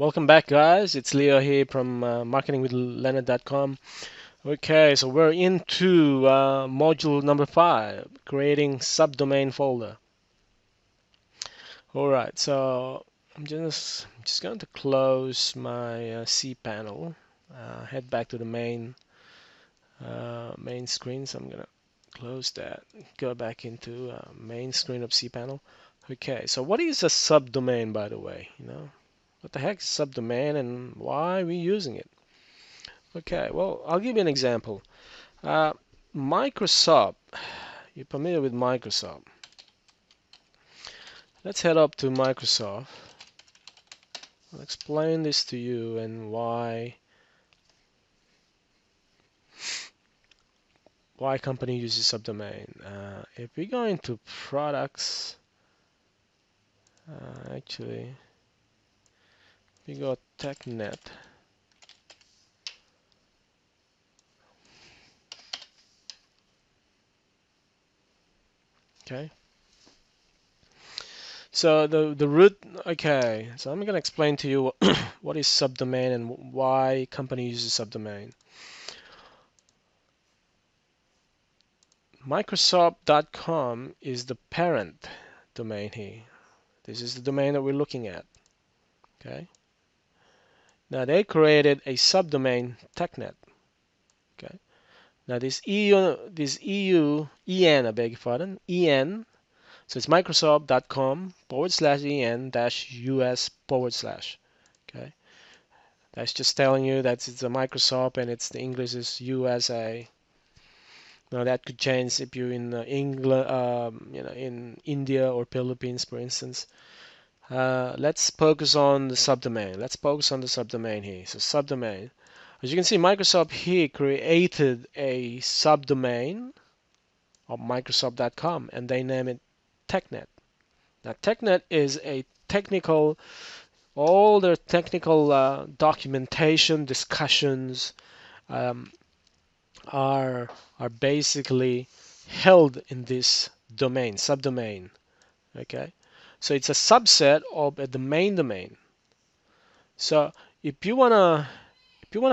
Welcome back, guys. It's Leo here from marketingwithleonard.com. Okay, so we're into module number 5, creating subdomain folder. All right, so I'm just going to close my cPanel, head back to the main screen. So I'm gonna close that, go back into main screen of cPanel. Okay, so what is a subdomain, by the way? What the heck is subdomain and why are we using it? Okay, well, I'll give you an example. Uh, Microsoft, you're familiar with Microsoft. Let's head up to Microsoft. I'll explain this to you and why company uses subdomain. If we go into products, actually, we go TechNet. Okay. So the root, okay, so I'm gonna explain to you what is subdomain and why company uses subdomain. Microsoft.com is the parent domain here. This is the domain that we're looking at. Okay. Now they created a subdomain TechNet. Okay. Now this EU, I beg your pardon, EN. So it's Microsoft.com/EN-US/. Okay. That's just telling you that it's a Microsoft and the English is USA. Now that could change if you're in England, in India or Philippines, for instance. Let's focus on the subdomain. Let's focus on the subdomain here. So subdomain. As you can see, Microsoft here created a subdomain of Microsoft.com and they name it TechNet. Now TechNet is a technical, all their technical documentation discussions um, are basically held in this domain, subdomain. Okay, so it's a subset of the main domain. So if you wanna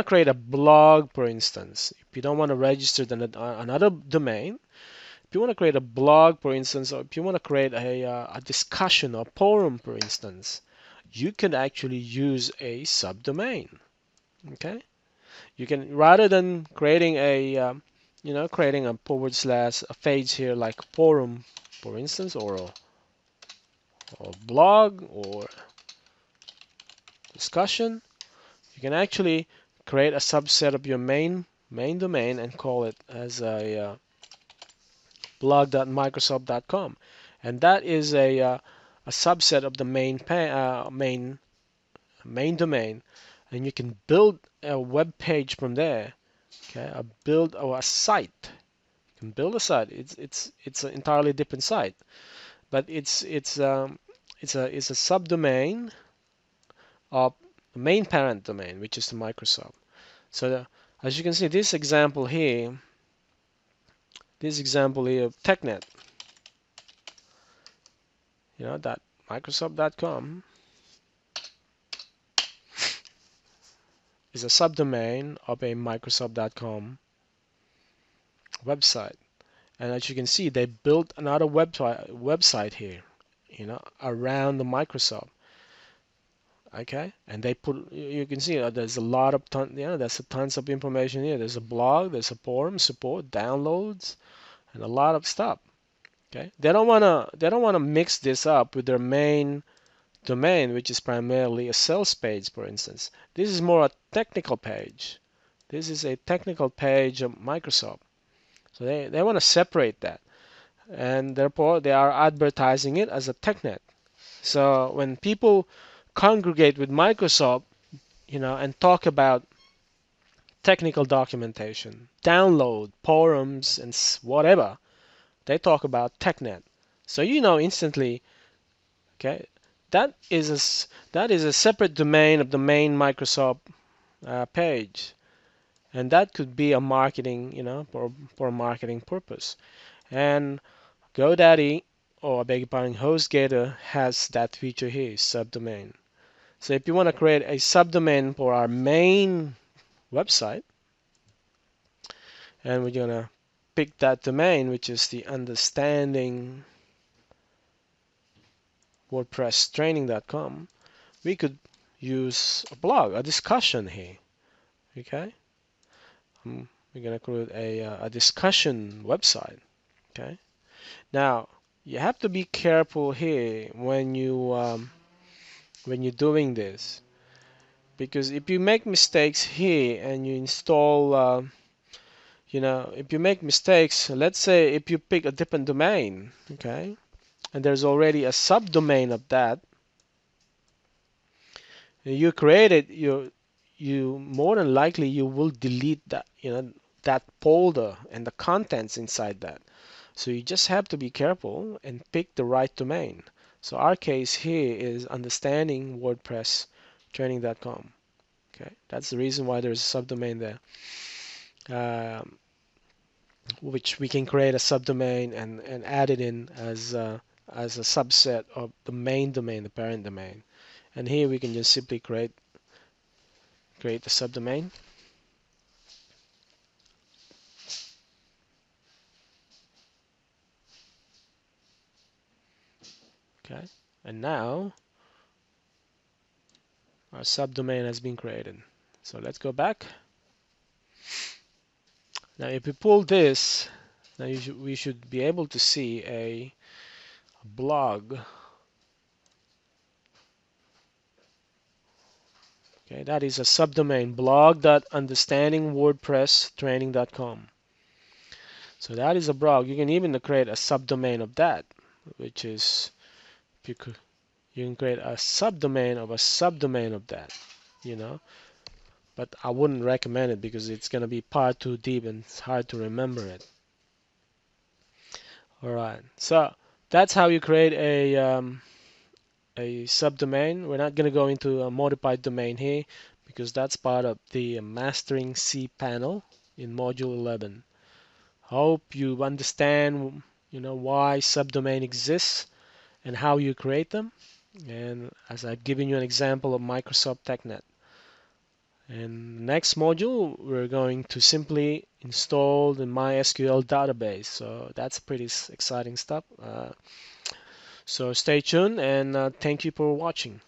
create a blog, for instance, if you don't want to register another domain, if you want to create a blog, for instance, or if you want to create a discussion or forum, for instance, you can actually use a subdomain. Okay, you can, rather than creating creating a / a page here like forum, for instance, or blog or discussion, you can actually create a subset of your main domain and call it as a blog.microsoft.com, and that is a subset of the main domain, and you can build a web page from there. Okay, a site. You can build a site. It's an entirely different site, but it's a subdomain of the main parent domain, which is the Microsoft. So as you can see, this example here of TechNet, that Microsoft.com is a subdomain of a Microsoft.com website. And as you can see, they built another website here, around the Microsoft. Okay, and they put, you can see there's a lot of there's tons of information here. There's a blog, there's a forum, support, downloads, and a lot of stuff. Okay, they don't wanna mix this up with their main domain, which is primarily a sales page, for instance. This is more a technical page. This is a technical page of Microsoft. So they want to separate that, and therefore they are advertising it as a TechNet. So when people congregate with Microsoft, and talk about technical documentation, download, forums, and whatever, they talk about TechNet. So you know instantly, okay, that is a separate domain of the main Microsoft page, and that could be a marketing, for a marketing purpose. And GoDaddy, or I beg your pardon, HostGator has that feature here, subdomain. So if you want to create a subdomain for our main website, and we're gonna pick that domain, which is the understanding WordPress training.com, we could use a blog, a discussion here. Okay, we're gonna create a discussion website. Okay, now you have to be careful here when you're doing this, because if you make mistakes here and you install if you make mistakes, let's say if you pick a different domain, okay, and there's already a subdomain of that, you create it, you more than likely you will delete that, that folder and the contents inside that. So you just have to be careful and pick the right domain. So our case here is understanding WordPress training.com. Okay, that's the reason why there's a subdomain there, which we can create a subdomain and add it in as a subset of the main domain, the parent domain. And here we can just simply create the subdomain. Okay, and now our subdomain has been created. So let's go back. Now if we pull this, now we should be able to see a blog. Okay, that is a subdomain, blog.understandingwordpresstraining.com. So that is a blog. You can even create a subdomain of that, which is, you can create a subdomain of a subdomain of that, but I wouldn't recommend it because it's going to be far too deep and it's hard to remember it. All right, so that's how you create a subdomain. We're not going to go into a modified domain here because that's part of the Mastering cPanel in Module 11. Hope you understand, why subdomain exists and how you create them. And as I've given you an example of Microsoft TechNet. In the next module, we're going to simply install the MySQL database. So that's pretty exciting stuff. So stay tuned and thank you for watching.